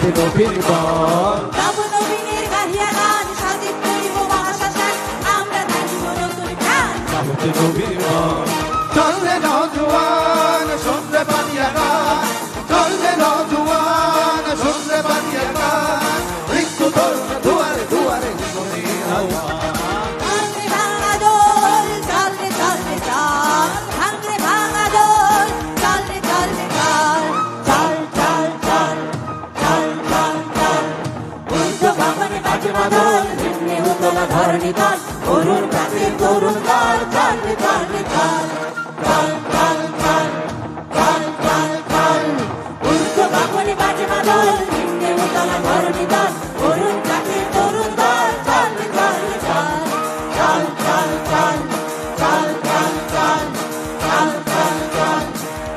গাহিতে নবীর গান, গাবো নবীনের গাহিয়া গান, সাজিদ করিব মহাশ্মশান, আমরা নাচিব নতুন গান। গাহিতে নবীর গান। চললে নওজোয়ান শুনলে বানিয়া গান, চললে নওজোয়ান শুনলে বানিয়া গান, মৃত্যু তরুণ দুয়ারে দুয়ারে জীবনের আহ্বান। ভাঙরে ভাঙা দোল, চল রে চল রে চল, ভাঙরে ভাঙা দোল, চল রে চল রে চল, চল চল চল, চল চল চল। উল্টো ভবনে বাজে মাদল, নিম্নে উতলা ধরণী দল, অরুণ প্রাচীর তরুণ দল, চল রে চল রে চল, চল চল চল, চল চল চল। উল্টো ভবনে বাজে মাদল, নিম্নে উতলা ধরণী দল, অরুণ প্রাচীর তরুণ দল, চল রে চল রে চল, চল চল চল, চল চল চল, চল চল চল,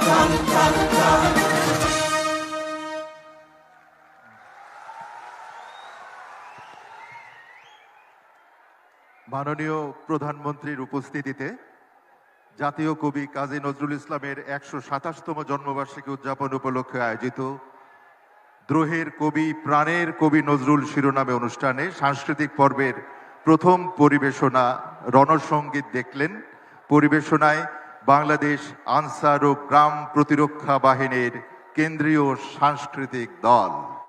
চল চল চল। মাননীয় প্রধানমন্ত্রীর উপস্থিতিতে জাতীয় কবি কাজী নজরুল ইসলামের ১২৭তম জন্মবার্ষিকী উদযাপন উপলক্ষে আয়োজিত দ্রোহের কবি প্রাণের কবি নজরুল শিরোনামে অনুষ্ঠানে সাংস্কৃতিক পর্বের প্রথম পরিবেশনা রণসঙ্গীত দেখলেন। পরিবেশনায় বাংলাদেশ আনসার ও গ্রাম প্রতিরক্ষা বাহিনীর কেন্দ্রীয় সাংস্কৃতিক দল।